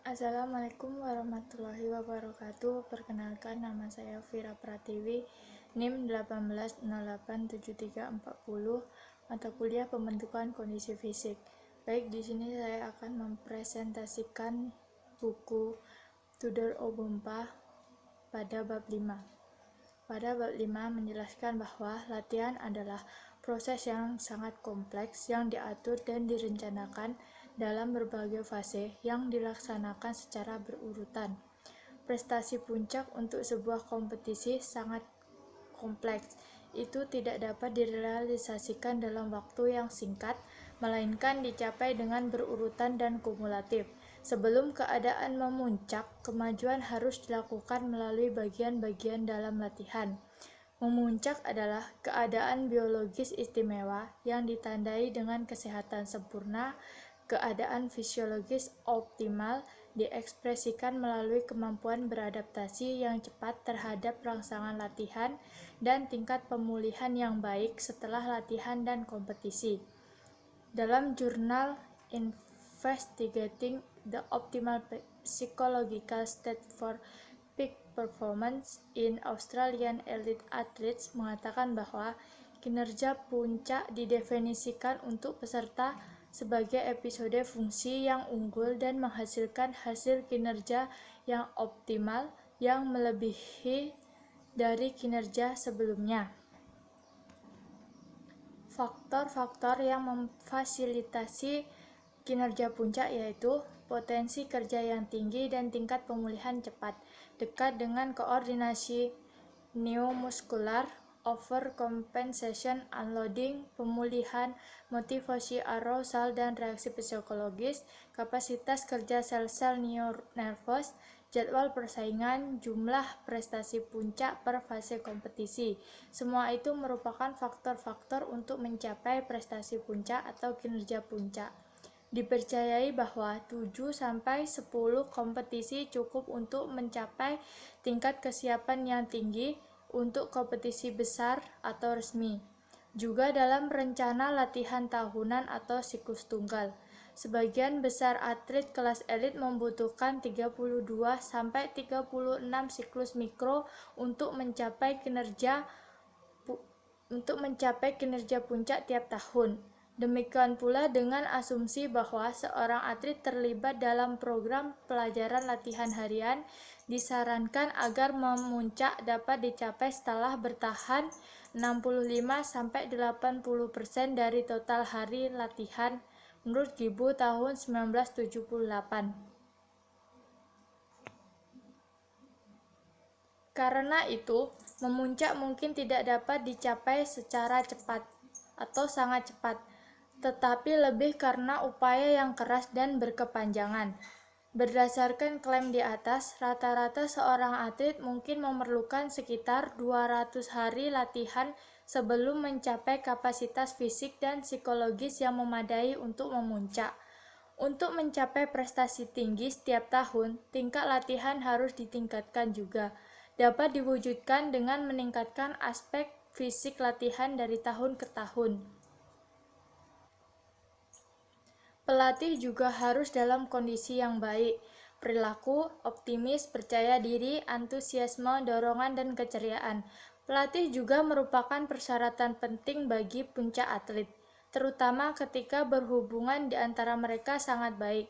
Assalamualaikum warahmatullahi wabarakatuh. Perkenalkan, nama saya Vira Pratiwi, NIM 18087340, mata kuliah pembentukan kondisi fisik. Baik, di sini saya akan mempresentasikan buku Tudor Obumpah pada bab 5. Pada bab 5 menjelaskan bahwa latihan adalah proses yang sangat kompleks yang diatur dan direncanakan dalam berbagai fase yang dilaksanakan secara berurutan. Prestasi puncak untuk sebuah kompetisi sangat kompleks. Itu tidak dapat direalisasikan dalam waktu yang singkat, melainkan dicapai dengan berurutan dan kumulatif. Sebelum keadaan memuncak, kemajuan harus dilakukan melalui bagian-bagian dalam latihan. Memuncak adalah keadaan biologis istimewa yang ditandai dengan kesehatan sempurna. Keadaan fisiologis optimal diekspresikan melalui kemampuan beradaptasi yang cepat terhadap rangsangan latihan dan tingkat pemulihan yang baik setelah latihan dan kompetisi. Dalam jurnal Investigating the Optimal Psychological State for Peak Performance in Australian Elite Athletes mengatakan bahwa kinerja puncak didefinisikan untuk peserta sebagai episode fungsi yang unggul dan menghasilkan hasil kinerja yang optimal yang melebihi dari kinerja sebelumnya. Faktor-faktor yang memfasilitasi kinerja puncak yaitu potensi kerja yang tinggi dan tingkat pemulihan cepat, dekat dengan koordinasi neuromuskular, overcompensation, unloading, pemulihan, motivasi arousal dan reaksi psikologis, kapasitas kerja sel-sel nervous, jadwal persaingan, jumlah prestasi puncak per fase kompetisi. Semua itu merupakan faktor-faktor untuk mencapai prestasi puncak atau kinerja puncak. Dipercayai bahwa 7-10 kompetisi cukup untuk mencapai tingkat kesiapan yang tinggi untuk kompetisi besar atau resmi. Juga dalam rencana latihan tahunan atau siklus tunggal. Sebagian besar atlet kelas elit membutuhkan 32-36 siklus mikro untuk mencapai kinerja puncak tiap tahun. Demikian pula dengan asumsi bahwa seorang atlet terlibat dalam program pelajaran latihan harian, disarankan agar memuncak dapat dicapai setelah bertahan 65-80% dari total hari latihan menurut Gibu tahun 1978. Karena itu, memuncak mungkin tidak dapat dicapai secara cepat atau sangat cepat, tetapi lebih karena upaya yang keras dan berkepanjangan. Berdasarkan klaim di atas, rata-rata seorang atlet mungkin memerlukan sekitar 200 hari latihan sebelum mencapai kapasitas fisik dan psikologis yang memadai untuk memuncak. Untuk mencapai prestasi tinggi setiap tahun, tingkat latihan harus ditingkatkan juga. Dapat diwujudkan dengan meningkatkan aspek fisik latihan dari tahun ke tahun. Pelatih juga harus dalam kondisi yang baik, perilaku, optimis, percaya diri, antusiasme, dorongan, dan keceriaan. Pelatih juga merupakan persyaratan penting bagi puncak atlet, terutama ketika berhubungan di antara mereka sangat baik.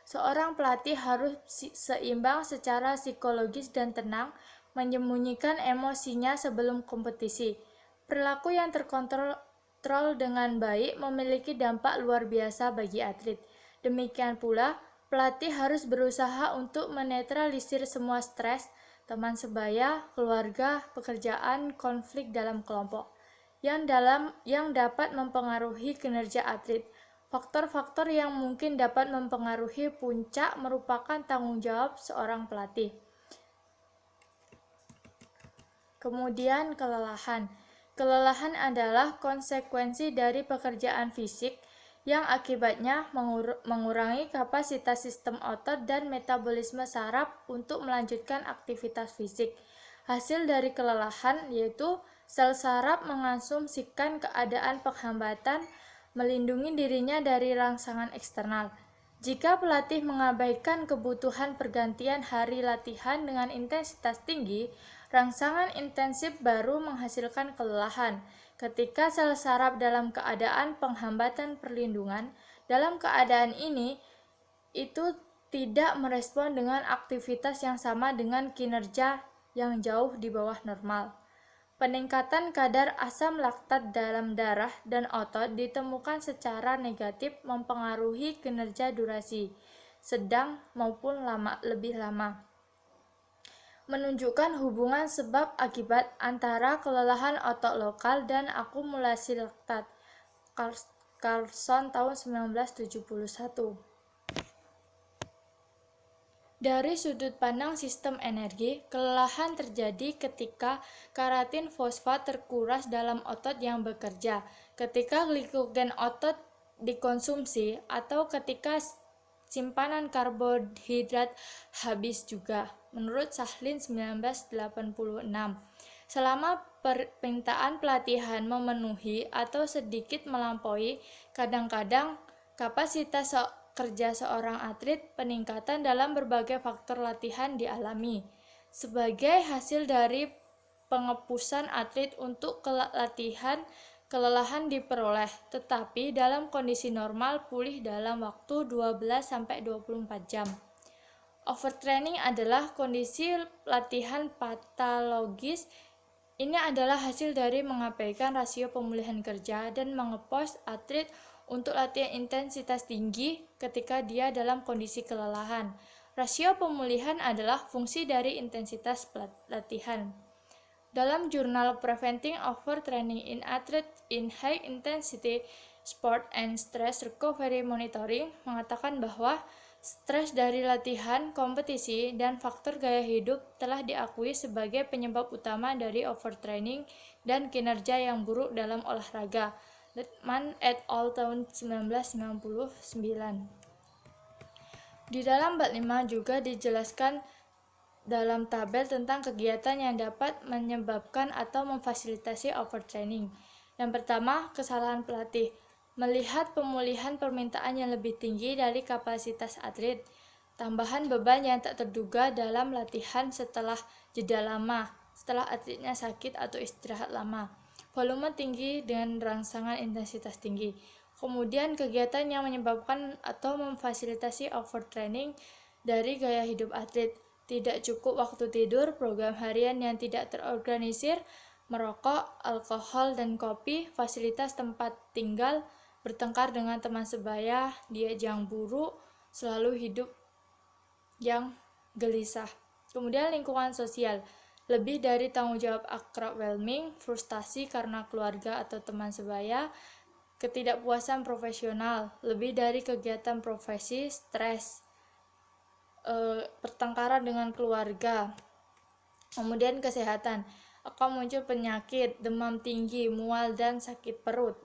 Seorang pelatih harus seimbang secara psikologis dan tenang, menyembunyikan emosinya sebelum kompetisi. Perilaku yang terkontrol dengan baik memiliki dampak luar biasa bagi atlet. Demikian pula, pelatih harus berusaha untuk menetralisir semua stres, teman sebaya, keluarga, pekerjaan, konflik dalam kelompok, yang dapat mempengaruhi kinerja atlet. Faktor-faktor yang mungkin dapat mempengaruhi puncak merupakan tanggung jawab seorang pelatih. Kemudian kelelahan. Kelelahan adalah konsekuensi dari pekerjaan fisik yang akibatnya mengurangi kapasitas sistem otot dan metabolisme saraf untuk melanjutkan aktivitas fisik. Hasil dari kelelahan yaitu sel saraf mengasumsikan keadaan penghambatan, melindungi dirinya dari rangsangan eksternal. Jika pelatih mengabaikan kebutuhan pergantian hari latihan dengan intensitas tinggi, rangsangan intensif baru menghasilkan kelelahan. Ketika sel saraf dalam keadaan penghambatan perlindungan, dalam keadaan ini, itu tidak merespon dengan aktivitas yang sama dengan kinerja yang jauh di bawah normal. Peningkatan kadar asam laktat dalam darah dan otot ditemukan secara negatif mempengaruhi kinerja durasi sedang maupun lebih lama, menunjukkan hubungan sebab akibat antara kelelahan otot lokal dan akumulasi laktat. Carlson tahun 1971. Dari sudut pandang sistem energi, kelelahan terjadi ketika keratin fosfat terkuras dalam otot yang bekerja, ketika glikogen otot dikonsumsi, atau ketika simpanan karbohidrat habis juga, menurut Sahlin 1986. Selama permintaan pelatihan memenuhi atau sedikit melampaui, kadang-kadang kapasitas kerja seorang atlet, peningkatan dalam berbagai faktor latihan dialami. Sebagai hasil dari pengepusan atlet untuk kelelahan diperoleh, tetapi dalam kondisi normal pulih dalam waktu 12-24 jam. Overtraining adalah kondisi latihan patologis. Ini adalah hasil dari mengabaikan rasio pemulihan kerja dan mengepos atlet untuk latihan intensitas tinggi ketika dia dalam kondisi kelelahan. Rasio pemulihan adalah fungsi dari intensitas latihan. Dalam jurnal Preventing Overtraining in Athletes in High Intensity Sport and Stress Recovery Monitoring mengatakan bahwa stres dari latihan, kompetisi, dan faktor gaya hidup telah diakui sebagai penyebab utama dari overtraining dan kinerja yang buruk dalam olahraga. Littman et al. Tahun 1999. Di dalam bab 5 juga dijelaskan dalam tabel tentang kegiatan yang dapat menyebabkan atau memfasilitasi overtraining. Yang pertama, kesalahan pelatih. Melihat pemulihan permintaan yang lebih tinggi dari kapasitas atlet. Tambahan beban yang tak terduga dalam latihan setelah jeda lama, setelah atletnya sakit atau istirahat lama. Volume tinggi dengan rangsangan intensitas tinggi. Kemudian kegiatan yang menyebabkan atau memfasilitasi overtraining dari gaya hidup atlet. Tidak cukup waktu tidur, program harian yang tidak terorganisir, merokok, alkohol dan kopi, fasilitas tempat tinggal, bertengkar dengan teman sebaya, diet yang buruk, selalu hidup yang gelisah. Kemudian lingkungan sosial. Lebih dari tanggung jawab overwhelming, frustasi karena keluarga atau teman sebaya, ketidakpuasan profesional, lebih dari kegiatan profesi, stres, pertengkaran dengan keluarga. Kemudian kesehatan, akan muncul penyakit, demam tinggi, mual, dan sakit perut.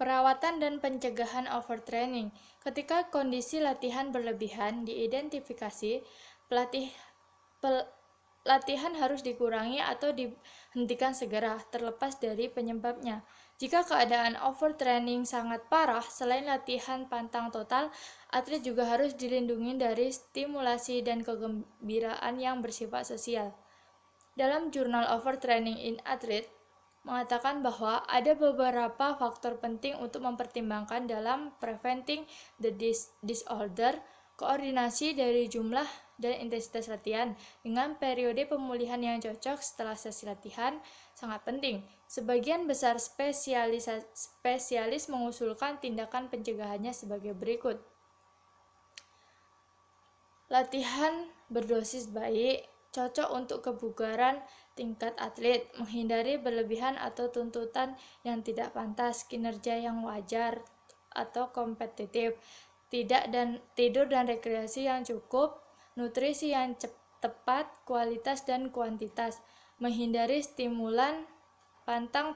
Perawatan dan pencegahan overtraining. Ketika kondisi latihan berlebihan diidentifikasi, latihan harus dikurangi atau dihentikan segera, terlepas dari penyebabnya. Jika keadaan overtraining sangat parah, selain latihan pantang total, atlet juga harus dilindungi dari stimulasi dan kegembiraan yang bersifat sosial. Dalam jurnal Overtraining in Athletes mengatakan bahwa ada beberapa faktor penting untuk mempertimbangkan dalam preventing the disorder. Koordinasi dari jumlah dan intensitas latihan dengan periode pemulihan yang cocok setelah sesi latihan sangat penting. Sebagian besar spesialis mengusulkan tindakan pencegahannya sebagai berikut. Latihan berdosis baik, cocok untuk kebugaran tingkat atlet, menghindari berlebihan atau tuntutan yang tidak pantas, kinerja yang wajar atau kompetitif, tidur dan rekreasi yang cukup, nutrisi yang tepat, kualitas dan kuantitas, menghindari stimulan, pantang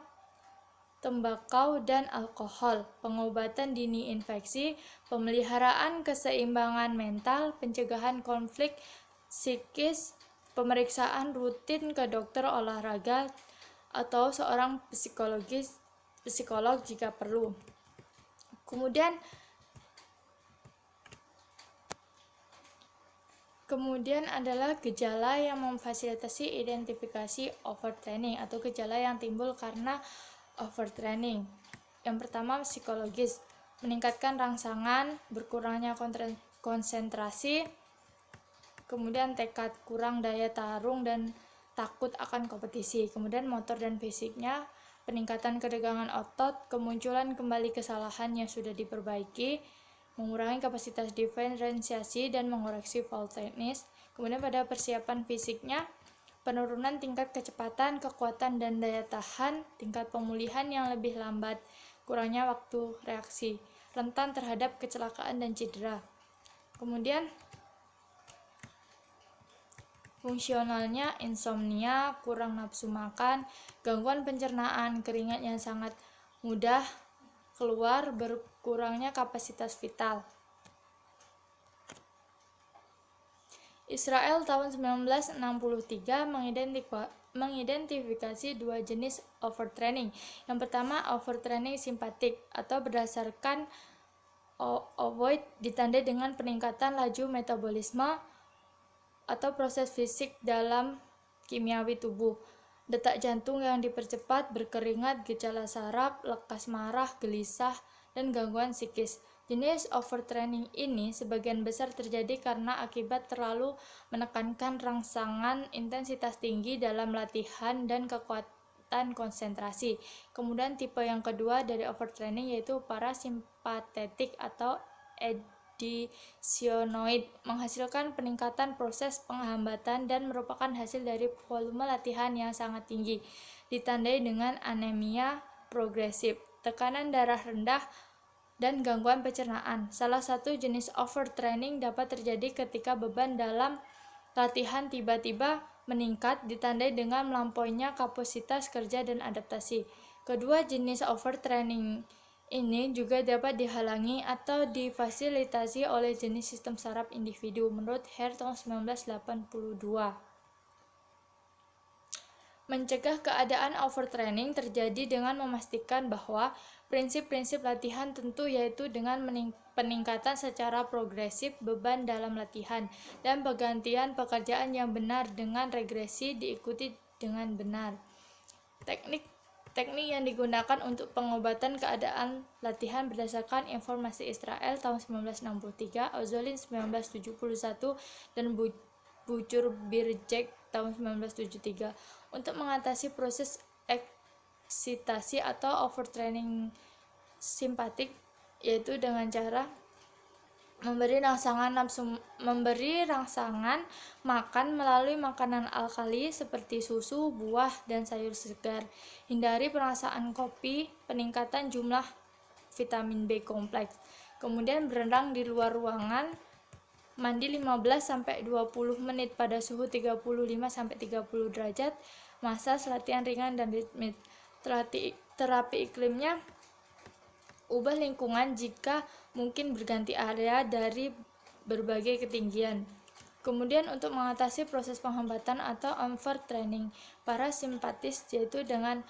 tembakau dan alkohol, pengobatan dini infeksi, pemeliharaan keseimbangan mental, pencegahan konflik psikis, pemeriksaan rutin ke dokter olahraga atau seorang psikolog jika perlu. Kemudian Kemudian adalah gejala yang memfasilitasi identifikasi overtraining atau gejala yang timbul karena overtraining. Yang pertama psikologis, meningkatkan rangsangan, berkurangnya konsentrasi, kemudian tekad, kurang daya tarung dan takut akan kompetisi. Kemudian motor dan fisiknya, peningkatan ketegangan otot, kemunculan kembali kesalahan yang sudah diperbaiki, mengurangi kapasitas diferensiasi dan mengoreksi fault teknis. Kemudian pada persiapan fisiknya, penurunan tingkat kecepatan, kekuatan dan daya tahan, tingkat pemulihan yang lebih lambat, kurangnya waktu reaksi, rentan terhadap kecelakaan dan cedera. Kemudian fungsionalnya insomnia, kurang nafsu makan, gangguan pencernaan, keringat yang sangat mudah keluar, berkurangnya kapasitas vital. Israel tahun 1963 mengidentifikasi dua jenis overtraining. Yang pertama overtraining simpatik atau berdasarkan ovoid ditandai dengan peningkatan laju metabolisme atau proses fisik dalam kimiawi tubuh. Detak jantung yang dipercepat, berkeringat, gejala saraf, lekas marah, gelisah, dan gangguan psikis. Jenis overtraining ini sebagian besar terjadi karena akibat terlalu menekankan rangsangan intensitas tinggi dalam latihan dan kekuatan konsentrasi. Kemudian tipe yang kedua dari overtraining yaitu parasimpatetik atau edisionoid, menghasilkan peningkatan proses penghambatan dan merupakan hasil dari volume latihan yang sangat tinggi, ditandai dengan anemia progresif, tekanan darah rendah, dan gangguan pencernaan. Salah satu jenis overtraining dapat terjadi ketika beban dalam latihan tiba-tiba meningkat, ditandai dengan melampauinya kapasitas kerja dan adaptasi. Kedua jenis overtraining ini juga dapat dihalangi atau difasilitasi oleh jenis sistem saraf individu, menurut Hare tahun 1982. Mencegah keadaan overtraining terjadi dengan memastikan bahwa prinsip-prinsip latihan tentu, yaitu dengan peningkatan secara progresif beban dalam latihan dan penggantian pekerjaan yang benar dengan regresi diikuti dengan benar. Teknik yang digunakan untuk pengobatan keadaan latihan berdasarkan informasi Israel tahun 1963, Ozolin 1971, dan Bucur-Birczek tahun 1973 untuk mengatasi proses eksitasi atau overtraining simpatik, yaitu dengan cara memberi rangsangan makan melalui makanan alkali seperti susu, buah, dan sayur segar. Hindari perangsaan kopi, peningkatan jumlah vitamin B kompleks. Kemudian berenang di luar ruangan, mandi 15-20 menit pada suhu 35-30 derajat, massage, latihan ringan dan ritmik. Terapi iklimnya, ubah lingkungan jika mungkin, berganti area dari berbagai ketinggian. Kemudian untuk mengatasi proses penghambatan atau overtraining parasimpatis, yaitu dengan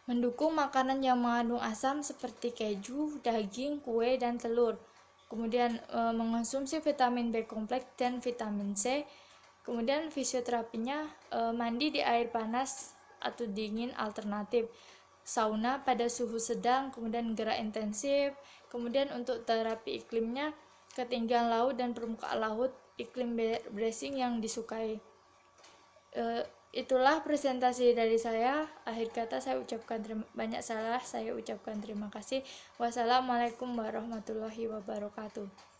mendukung makanan yang mengandung asam seperti keju, daging, kue, dan telur. Kemudian mengonsumsi vitamin B kompleks dan vitamin C. Kemudian fisioterapinya mandi di air panas atau dingin alternatif, sauna pada suhu sedang, kemudian gerak intensif. Kemudian untuk terapi iklimnya, ketinggian laut dan permukaan laut, iklim bracing yang disukai. Itulah presentasi dari saya. Akhir kata saya ucapkan saya ucapkan terima kasih. Wassalamualaikum warahmatullahi wabarakatuh.